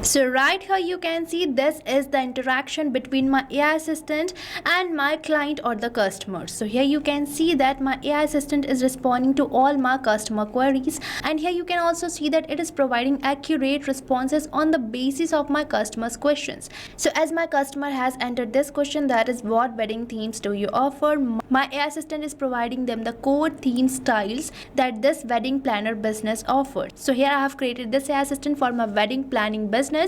So right here you can see this is the interaction between my AI assistant and my client or the customer. So here you can see that my AI assistant is responding to all my customer queries, and here you can also see that it is providing accurate responses on the basis of my customer's questions. So as my customer has entered this question, that is, what wedding themes do you offer, my AI assistant is providing them the core theme styles that this wedding planner business offers. So here I have created this AI assistant for my wedding planning business,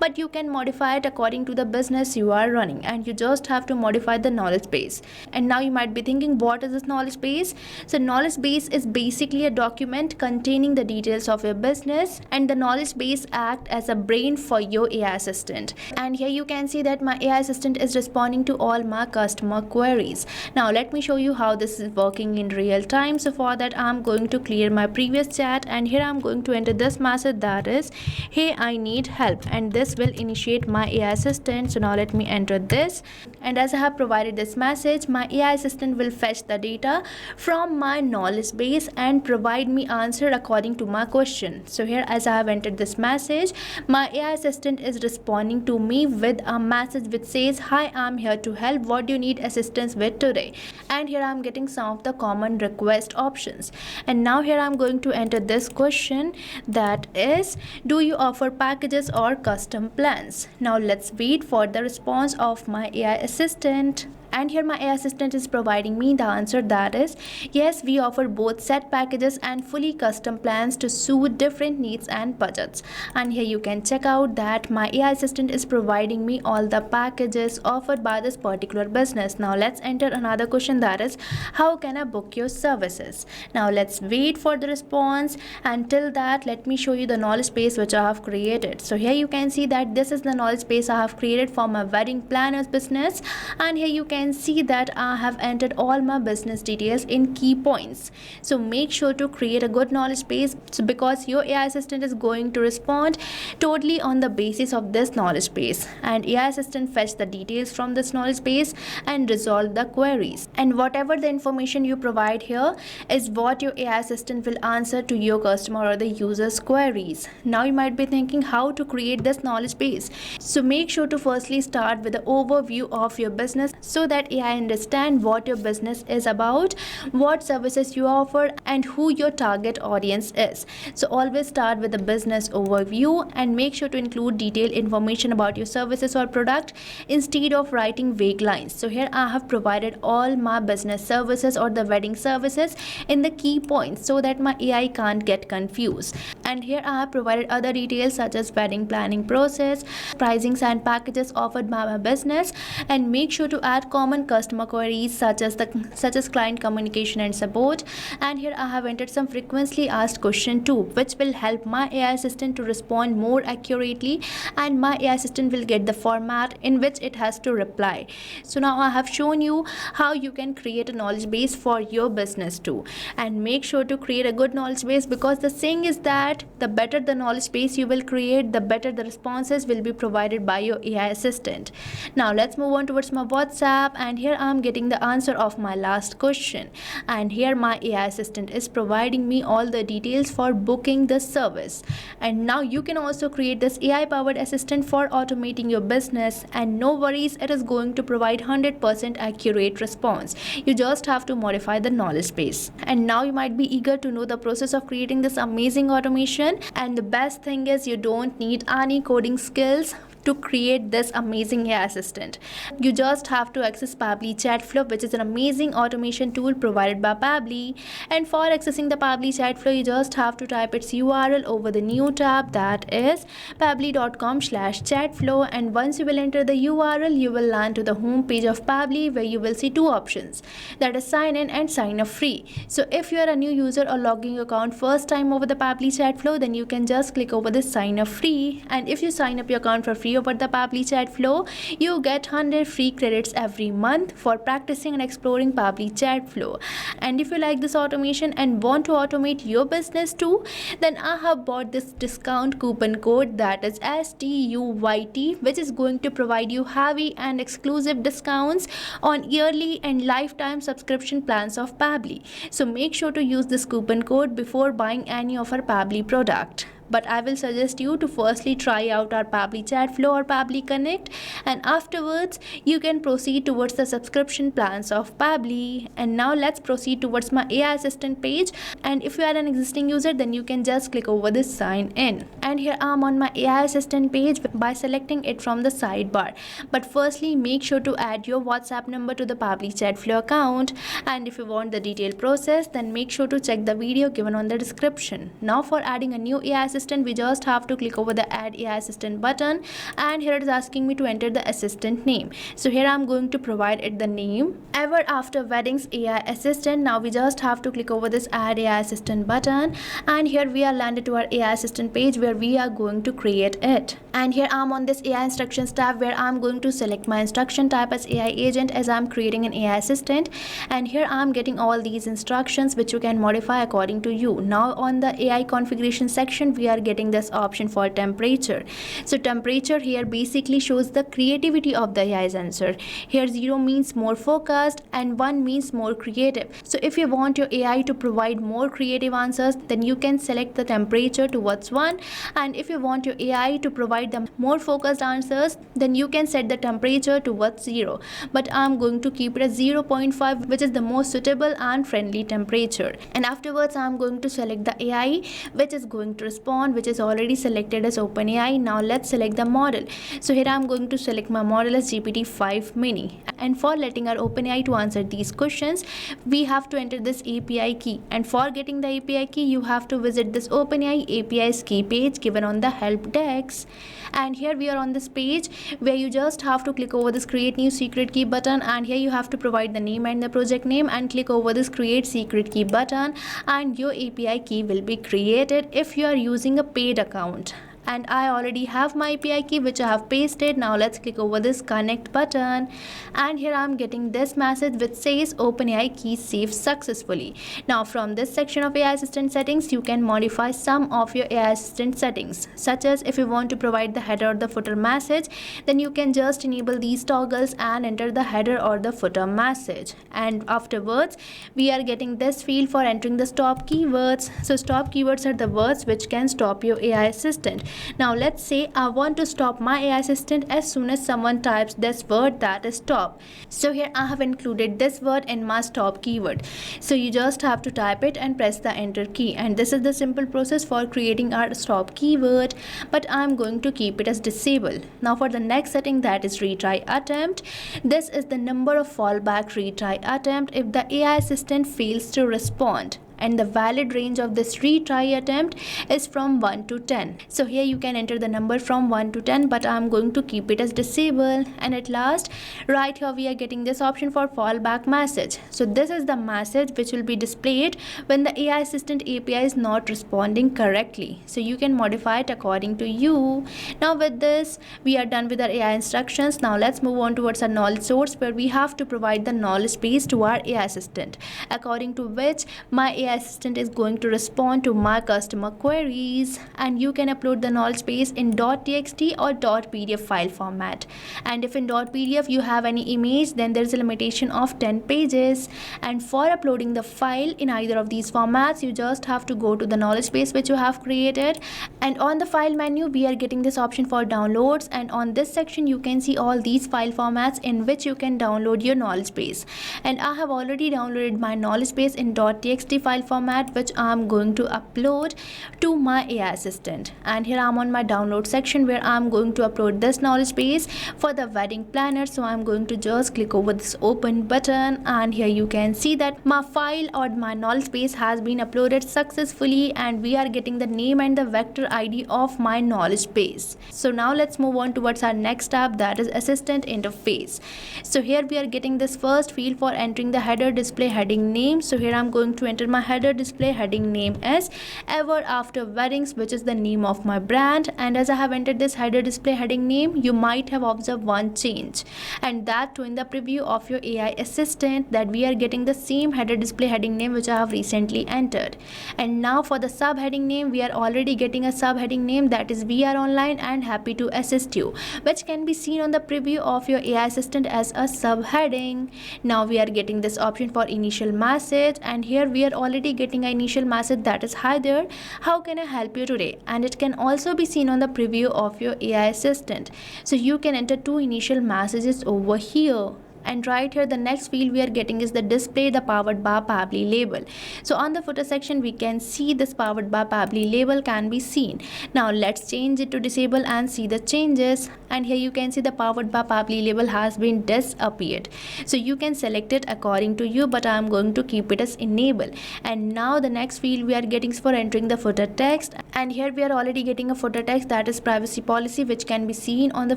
but you can modify it according to the business you are running, and you just have to modify the knowledge base. And now you might be thinking, what is this knowledge base? So knowledge base is basically a document containing the details of your business, and the knowledge base act as a brain for your AI assistant. And here you can see that my AI assistant is responding to all my customer queries. Now let me show you how this is working in real time. So for that I'm going to clear my previous chat, and here I'm going to enter this message, that is, hey, I need help, and this will initiate my AI assistant. So now let me enter this, and as I have provided this message, my AI assistant will fetch the data from my knowledge base and provide me answer according to my question. So here as I have entered this message, my AI assistant is responding to me with a message which says, hi, I'm here to help, what do you need assistance with today? And here I'm getting some of the common request options. And now here I'm going to enter this question, that is, do you offer packages or custom plans? Now let's wait for the response of my AI assistant. And here my AI assistant is providing me the answer, that is, yes, we offer both set packages and fully custom plans to suit different needs and budgets. And here you can check out that my AI assistant is providing me all the packages offered by this particular business. Now let's enter another question, that is, how can I book your services? Now let's wait for the response. Until that, let me show you the knowledge base which I have created. So here you can see that this is the knowledge base I have created for my wedding planners business, and here you can see that I have entered all my business details in key points. So make sure to create a good knowledge base, because your AI assistant is going to respond totally on the basis of this knowledge base, and AI assistant fetch the details from this knowledge base and resolve the queries. And whatever the information you provide here is what your AI assistant will answer to your customer or the user's queries. Now you might be thinking how to create this knowledge base. So make sure to firstly start with the overview of your business, so that AI understand what your business is about, what services you offer, and who your target audience is. So always start with the business overview and make sure to include detailed information about your services or product instead of writing vague lines. So here I have provided all my business services or the wedding services in the key points, so that my AI can't get confused. And here I have provided other details such as wedding planning process, pricings and packages offered by my business, and make sure to add common customer queries such as client communication and support. And here I have entered some frequently asked question too, which will help my AI assistant to respond more accurately, and my AI assistant will get the format in which it has to reply. So now I have shown you how you can create a knowledge base for your business too, and make sure to create a good knowledge base, because the saying is that the better the knowledge base you will create, the better the responses will be provided by your AI assistant. Now let's move on towards my WhatsApp, and here I am getting the answer of my last question, and here my AI assistant is providing me all the details for booking the service. And now you can also create this AI powered assistant for automating your business, and no worries, it is going to provide 100% accurate response. You just have to modify the knowledge base. And now you might be eager to know the process of creating this amazing automation, and the best thing is you don't need any coding skills to create this amazing AI assistant. You just have to access Pabbly Chatflow, which is an amazing automation tool provided by Pabbly. And for accessing the Pabbly Chatflow, you just have to type its URL over the new tab, that is pabbly.com/chatflow. And once you will enter the URL, you will land to the home page of Pabbly, where you will see two options, that is sign in and sign up free. So if you are a new user or logging your account first time over the Pabbly Chatflow, then you can just click over this sign up free. And if you sign up your account for free over the Pabbly Chatflow, you get 100 free credits every month for practicing and exploring Pabbly Chatflow. And if you like this automation and want to automate your business too, then I have bought this discount coupon code, that is STUYT, which is going to provide you heavy and exclusive discounts on yearly and lifetime subscription plans of Pabbly. So make sure to use this coupon code before buying any of our Pabbly product. But I will suggest you to firstly try out our Pabbly Chatflow or Pabbly Connect, and afterwards you can proceed towards the subscription plans of Pabbly. And now let's proceed towards my AI assistant page, and if you are an existing user, then you can just click over this sign in. And here I am on my AI assistant page by selecting it from the sidebar. But firstly, make sure to add your WhatsApp number to the Pabbly Chatflow account, and if you want the detailed process, then make sure to check the video given on the description. Now for adding a new AI assistant, we just have to click over the add AI assistant button, and here it is asking me to enter the assistant name. So here I'm going to provide it the name Ever After Weddings AI Assistant. Now we just have to click over this add AI assistant button, and here we are landed to our AI assistant page where we are going to create it. And here I'm on this AI instructions tab where I'm going to select my instruction type as AI agent, as I'm creating an AI assistant. And here I'm getting all these instructions which you can modify according to you. Now on the AI configuration section, we are getting this option for temperature. So temperature here basically shows the creativity of the AI's answer. Here 0 means more focused and 1 means more creative. So if you want your AI to provide more creative answers, then you can select the temperature towards 1, and if you want your AI to provide the more focused answers, then you can set the temperature towards 0. But I'm going to keep it as 0.5, which is the most suitable and friendly temperature. And afterwards I'm going to select the AI which is going to respond, which is already selected as OpenAI. Now let's select the model. So here I'm going to select my model as GPT-5 mini, and for letting our OpenAI to answer these questions, we have to enter this API key, and for getting the API key you have to visit this OpenAI API's key page given on the help desk. And here we are on this page where you just have to click over this create new secret key button, and here you have to provide the name and the project name, and click over this create secret key button, and your API key will be created if you are using a paid account. And I already have my API key which I have pasted. Now let's click over this connect button, and here I'm getting this message which says OpenAI key saved successfully. Now from this section of AI assistant settings, you can modify some of your AI assistant settings, such as if you want to provide the header or the footer message, then you can just enable these toggles and enter the header or the footer message. And afterwards we are getting this field for entering the stop keywords. So stop keywords are the words which can stop your AI assistant. Now let's say I want to stop my AI assistant as soon as someone types this word, that is stop. So here I have included this word in my stop keyword. So you just have to type it and press the enter key, and this is the simple process for creating our stop keyword, but I'm going to keep it as disable. Now for the next setting, that is retry attempt, this is the number of fallback retry attempt if the AI assistant fails to respond, and the valid range of this retry attempt is from 1 to 10. So here you can enter the number from 1 to 10, but I'm going to keep it as disable. And at last, right here we are getting this option for fallback message. So this is the message which will be displayed when the AI assistant API is not responding correctly. So you can modify it according to you. Now with this, we are done with our AI instructions. Now let's move on towards our knowledge source, where we have to provide the knowledge base to our AI assistant, according to which my AI assistant is going to respond to my customer queries. And you can upload the knowledge base in .txt or .pdf file format, and if in .pdf you have any image, then there is a limitation of 10 pages. And for uploading the file in either of these formats, you just have to go to the knowledge base which you have created, and on the file menu we are getting this option for downloads, and on this section you can see all these file formats in which you can download your knowledge base. And I have already downloaded my knowledge base in .txt file format, which I'm going to upload to my AI assistant. And here I'm on my download section where I'm going to upload this knowledge base for the wedding planner. So I'm going to just click over this open button, and here you can see that my file or my knowledge base has been uploaded successfully, and we are getting the name and the vector ID of my knowledge base. So now let's move on towards our next tab, that is assistant interface. So here we are getting this first field for entering the header display heading name. So here I'm going to enter my header display heading name as Ever After Weddings, which is the name of my brand. And as I have entered this header display heading name, you might have observed one change, and that too in the preview of your AI assistant, that we are getting the same header display heading name which I have recently entered. And now for the subheading name, we are already getting a subheading name, that is we are online and happy to assist you, which can be seen on the preview of your AI assistant as a subheading. Now we are getting this option for initial message, and here we are already already getting an initial message that is, hi there, how can I help you today? And it can also be seen on the preview of your AI assistant. So you can enter 2 initial messages over here. And right here, the next field we are getting is the display the powered by Pabbly label. So on the footer section, we can see this powered by Pabbly label can be seen. Now let's change it to disable and see the changes. And here you can see the powered by Pabbly label has been disappeared. So you can select it according to you, but I am going to keep it as enable. And now the next field we are getting is for entering the footer text. And here we are already getting a footer text that is privacy policy, which can be seen on the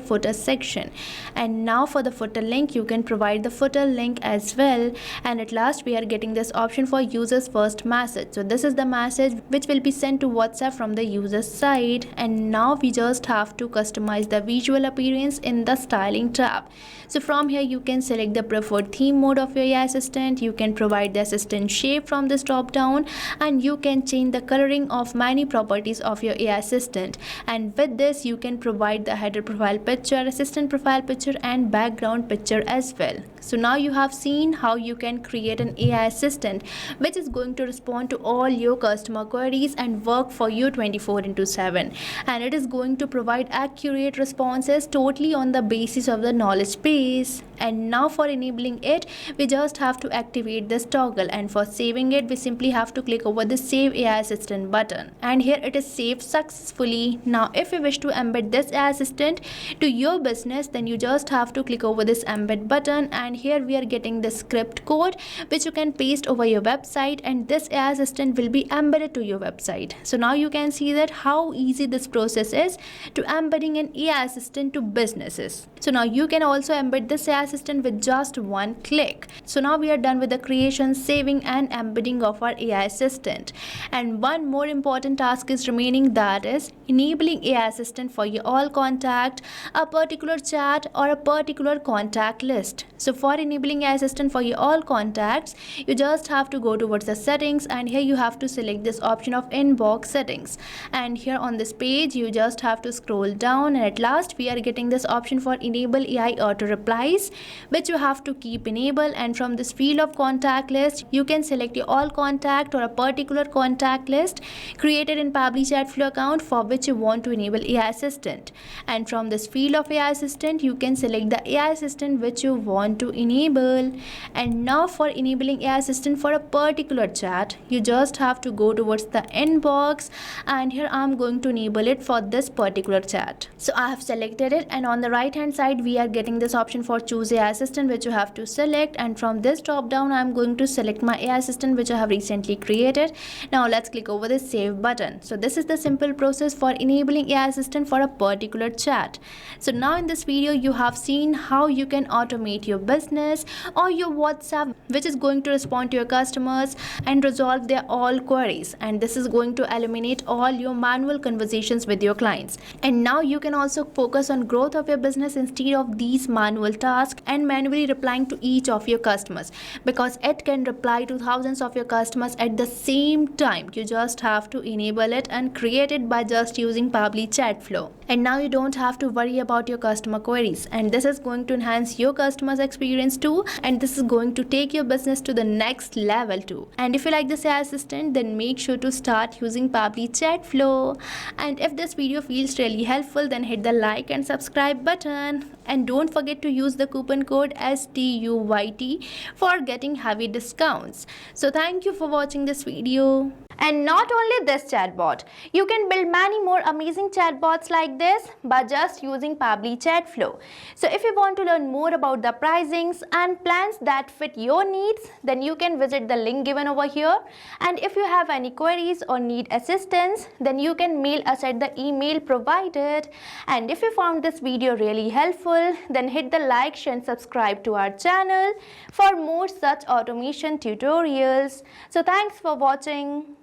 footer section. And now for the footer link, you can provide the footer link as well. And at last we are getting this option for users first message. So this is the message which will be sent to WhatsApp from the user side. And now we just have to customize the visual appearance in the styling tab. So from here you can select the preferred theme mode of your AI assistant. You can provide the assistant shape from this drop down, and you can change the coloring of many properties of your AI assistant. And with this you can provide the header profile picture, assistant profile picture, and background picture as well. So now you have seen how you can create an AI assistant which is going to respond to all your customer queries and work for you 24/7. And it is going to provide accurate responses totally on the basis of the knowledge base. And now for enabling it, we just have to activate this toggle, and for saving it, we simply have to click over the Save AI Assistant button. And here it is saved successfully. Now if you wish to embed this AI assistant to your business, then you just have to click over this embed button, and here we are getting the script code which you can paste over your website, and this AI assistant will be embedded to your website. So now you can see that how easy this process is to embedding an AI assistant to businesses. So now you can also embed this AI assistant with just one click. So now we are done with the creation, saving, and embedding of our AI assistant. And one more important task is remaining, that is enabling AI assistant for your all contact, a particular chat, or a particular contact list. So for enabling AI assistant for your all contacts, you just have to go towards the settings, and here you have to select this option of inbox settings. And here on this page you just have to scroll down, and at last we are getting this option for enable AI auto replies, which you have to keep enabled. And from this field of contact list, you can select your all contact or a particular contact list created in Pabbly Chatflow account for which you want to enable AI assistant. And from this field of AI assistant, you can select the AI assistant which you want to enable. And now for enabling AI assistant for a particular chat, you just have to go towards the inbox, and here I'm going to enable it for this particular chat. So I have selected it, and on the right hand side we are getting this option for choose AI assistant which you have to select. And from this drop down I'm going to select my AI assistant which I have recently created. Now let's click over the save button. So this is the simple process for enabling AI assistant for a particular chat. So now in this video you have seen how you can automate your business or your WhatsApp which is going to respond to your customers and resolve their all queries, and this is going to eliminate all your manual conversations with your clients. And now you can also focus on growth of your business instead of these manual tasks and manually replying to each of your customers, because it can reply to thousands of your customers at the same time. You just have to enable it and create it by just using Pabbly Chatflow. And now you don't have to worry about your customer queries, and this is going to enhance your customers experience too, and this is going to take your business to the next level too. And if you like this AI assistant, then make sure to start using Pabbly Chatflow. And if this video feels really helpful, then hit the like and subscribe button, and don't forget to use the coupon code STUYT for getting heavy discounts. So thank you for watching this video. And not only this chatbot, you can build many more amazing chatbots like this by just using Pabbly Chatflow. So if you want to learn more about the pricings and plans that fit your needs, then you can visit the link given over here. And if you have any queries or need assistance, then you can mail us at the email provided. And if you found this video really helpful, then hit the like, share and subscribe to our channel for more such automation tutorials. So thanks for watching.